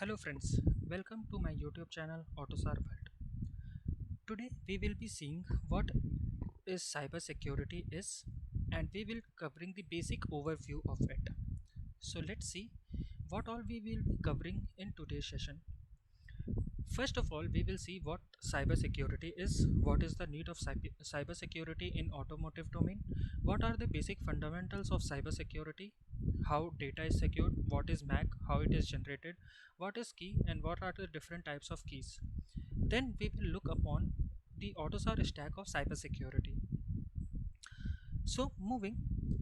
Hello friends, welcome to my YouTube channel AutoSAR World. Today we will be seeing what is cybersecurity is and we will covering the basic overview of it. So let's see what all we will be covering in today's session. First of all, we will see what cybersecurity is, what is the need of cybersecurity in automotive domain, what are the basic fundamentals of cybersecurity, how data is secured, what is MAC, how it is generated, what is key, and what are the different types of keys. Then we will look upon the AutoSAR stack of cybersecurity. So moving,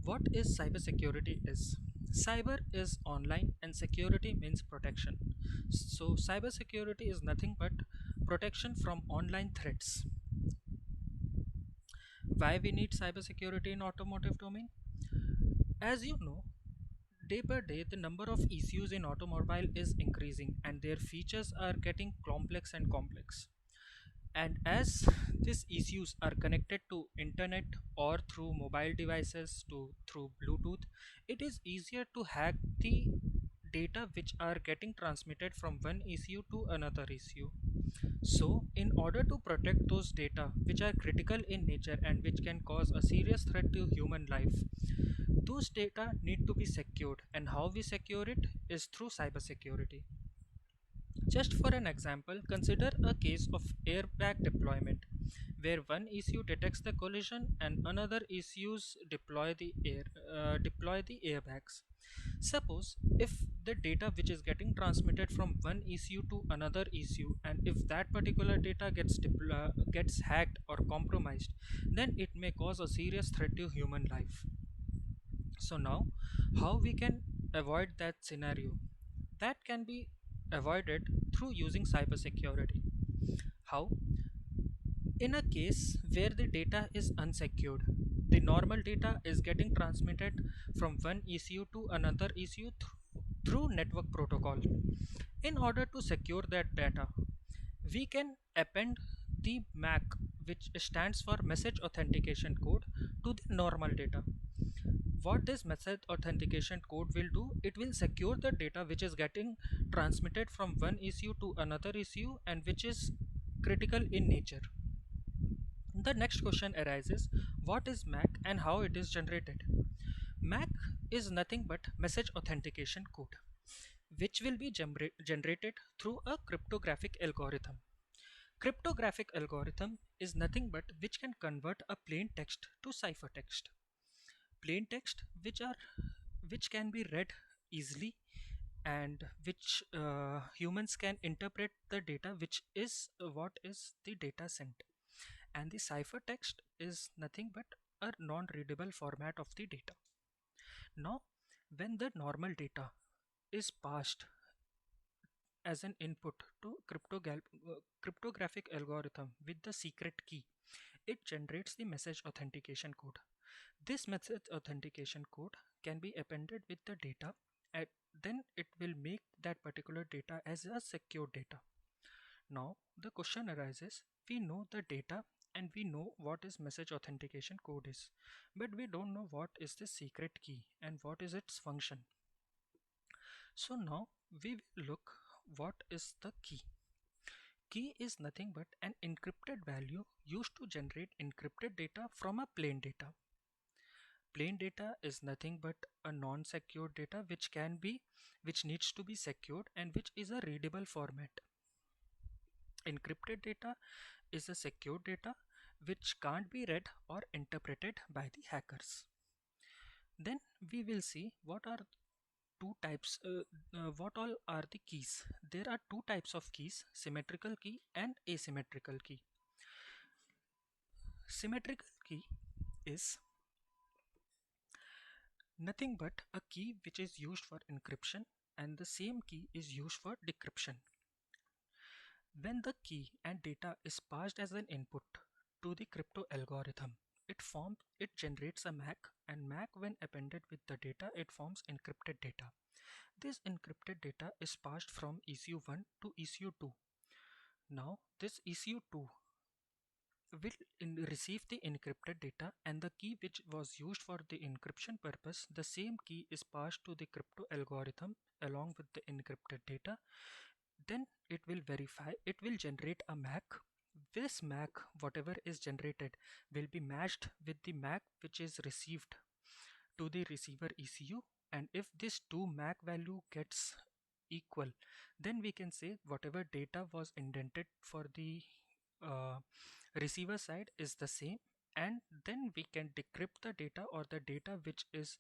what is cybersecurity is? Cyber is online and security means protection. So cybersecurity is nothing but protection from online threats. Why we need cybersecurity in automotive domain? As you know, day by day the number of issues in automobile is increasing and their features are getting complex and complex. And as these issues are connected to internet or through mobile devices to through Bluetooth, it is easier to hack the data which are getting transmitted from one issue to another issue. So in order to protect those data which are critical in nature and which can cause a serious threat to human life, those data need to be secured, and how we secure it is through cybersecurity. Just for an example, consider a case of airbag deployment, where one ECU detects the collision and another ECUs deploy the airbags. Suppose if the data which is getting transmitted from one ECU to another ECU, and if that particular data gets hacked or compromised, then it may cause a serious threat to human life. So now, how we can avoid that scenario? That can be avoided through using cybersecurity. How? In a case where the data is unsecured, the normal data is getting transmitted from one ECU to another ECU through network protocol. In order to secure that data, we can append the MAC, which stands for Message Authentication Code, to the normal data. What this message authentication code will do, it will secure the data which is getting transmitted from one issue to another issue and which is critical in nature. The next question arises, what is MAC and how it is generated? MAC is nothing but message authentication code, which will be generated through a cryptographic algorithm. Cryptographic algorithm is nothing but which can convert a plain text to ciphertext. Plain text which can be read easily and which humans can interpret the data, which is what is the data sent, and the ciphertext is nothing but a non-readable format of the data. Now when the normal data is passed as an input to cryptographic algorithm with the secret key, it generates the message authentication code. This message authentication code can be appended with the data, and then it will make that particular data as a secure data. Now the question arises, we know the data and we know what is message authentication code is, but we don't know what is the secret key and what is its function. So now we will look what is the key. Key is nothing but an encrypted value used to generate encrypted data from a plain data. Plain data is nothing but a non-secure data which needs to be secured and which is a readable format. Encrypted data is a secure data which can't be read or interpreted by the hackers. Then we will see what are what all are the keys. There are two types of keys, symmetrical key and asymmetrical key. Symmetrical key is nothing but a key which is used for encryption, and the same key is used for decryption. When the key and data is passed as an input to the crypto algorithm, it generates a MAC, and MAC when appended with the data, it forms encrypted data. This encrypted data is passed from ECU1 to ECU2. Now this ECU2 will receive the encrypted data, and the key which was used for the encryption purpose, the same key is passed to the crypto algorithm along with the encrypted data. Then it will verify, it will generate a MAC. This MAC, whatever is generated, will be matched with the MAC which is received to the receiver ECU. And if this two MAC value gets equal, then we can say whatever data was indented for the uh, receiver side is the same, and then we can decrypt the data, or the data which is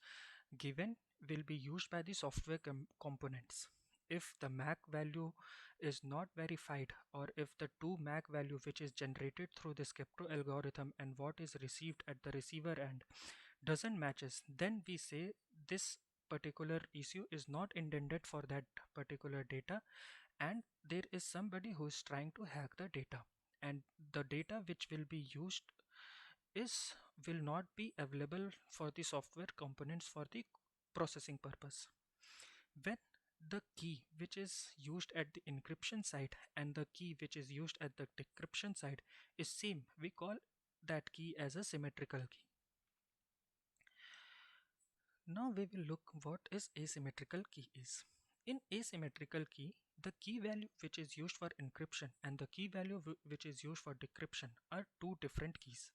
given will be used by the software components. If the MAC value is not verified, or if the two MAC value which is generated through this crypto algorithm and what is received at the receiver end doesn't matches, then we say this particular issue is not intended for that particular data, and there is somebody who is trying to hack the data, and the data which will be used is will not be available for the software components for the processing purpose. When the key which is used at the encryption side and the key which is used at the decryption side is same, we call that key as a symmetrical key. Now we will look what is asymmetrical key is. In asymmetrical key, the key value which is used for encryption and the key value which is used for decryption are two different keys.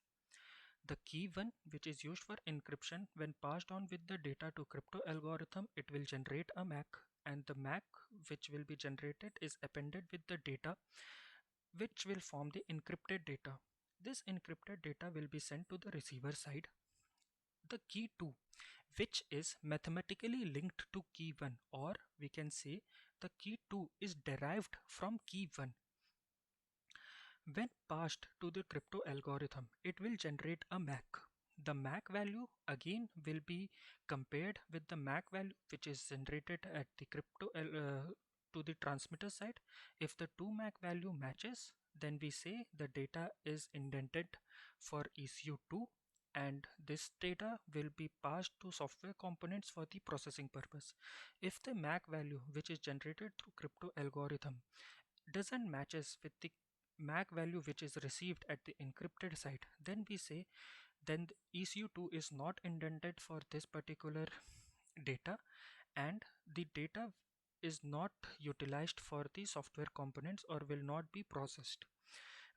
The key one which is used for encryption, when passed on with the data to crypto algorithm, it will generate a MAC, and the MAC which will be generated is appended with the data which will form the encrypted data. This encrypted data will be sent to the receiver side. The key 2, which is mathematically linked to key 1, or we can say the key 2 is derived from key 1. When passed to the crypto algorithm, it will generate a MAC. The MAC value again will be compared with the MAC value which is generated at the crypto to the transmitter side. If the two MAC value matches, then we say the data is indented for ECU2, and this data will be passed to software components for the processing purpose. If the MAC value which is generated through crypto algorithm doesn't matches with the MAC value which is received at the encrypted side, then we say then the ECU2 is not indented for this particular data, and the data is not utilized for the software components or will not be processed.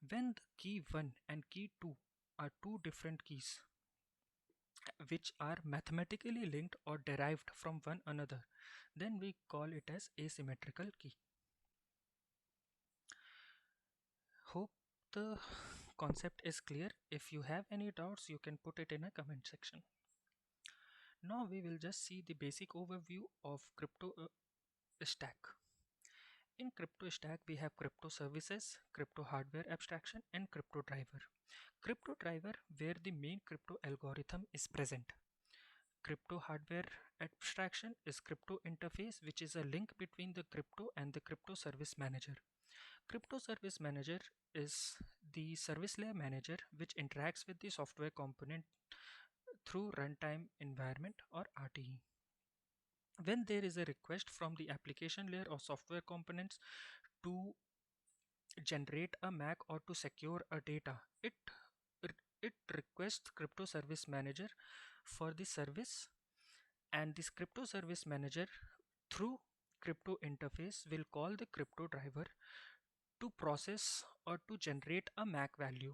When the key 1 and key 2 are two different keys which are mathematically linked or derived from one another, then we call it as asymmetrical key. Hope the concept is clear. If you have any doubts, you can put it in a comment section. Now we will just see the basic overview of crypto stack. In crypto stack, we have crypto services, crypto hardware abstraction, and crypto driver. Crypto driver, where the main crypto algorithm is present. Crypto hardware abstraction is crypto interface, which is a link between the crypto and the crypto service manager. Crypto service manager is the service layer manager which interacts with the software component through runtime environment or RTE. When there is a request from the application layer or software components to generate a MAC or to secure a data, it requests crypto service manager for the service, and this crypto service manager through crypto interface will call the crypto driver to process or to generate a MAC value.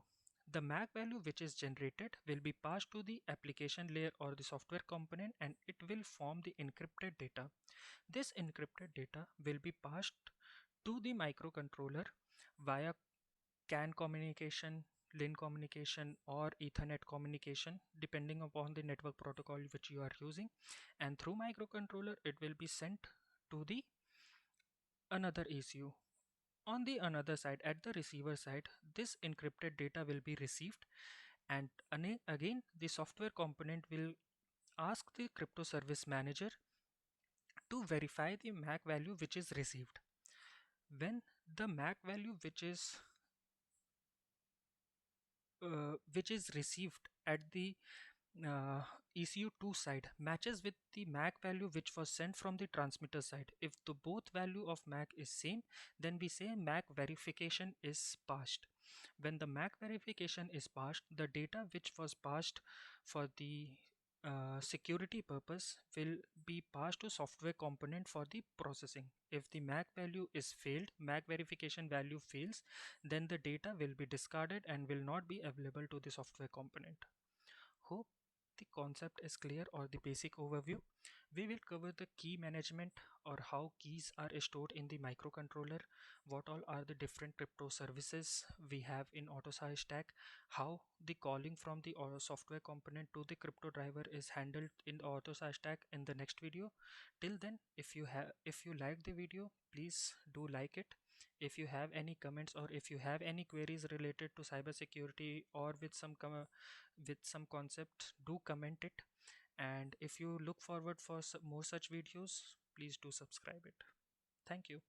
The MAC value which is generated will be passed to the application layer or the software component, and it will form the encrypted data. This encrypted data will be passed to the microcontroller via CAN communication, LIN communication, or Ethernet communication, depending upon the network protocol which you are using. And through microcontroller, it will be sent to the another ECU. On the another side, at the receiver side, this encrypted data will be received, and again the software component will ask the crypto service manager to verify the MAC value which is received. When the MAC value which is received at the uh, ECU2 side matches with the MAC value which was sent from the transmitter side. If the both value of MAC is same, then we say MAC verification is passed. When the MAC verification is passed, the data which was passed for the security purpose will be passed to software component for the processing. If the MAC value is failed, MAC verification value fails, then the data will be discarded and will not be available to the software component. Hope the concept is clear or the basic overview. We will cover the key management or how keys are stored in the microcontroller, what all are the different crypto services we have in AutoSAR stack, how the calling from the software component to the crypto driver is handled in the AutoSAR stack in the next video. Till then, if you like the video, please do like it. If you have any comments or if you have any queries related to cybersecurity or with some concept, do comment it. And if you look forward for more such videos, please do subscribe it. Thank you.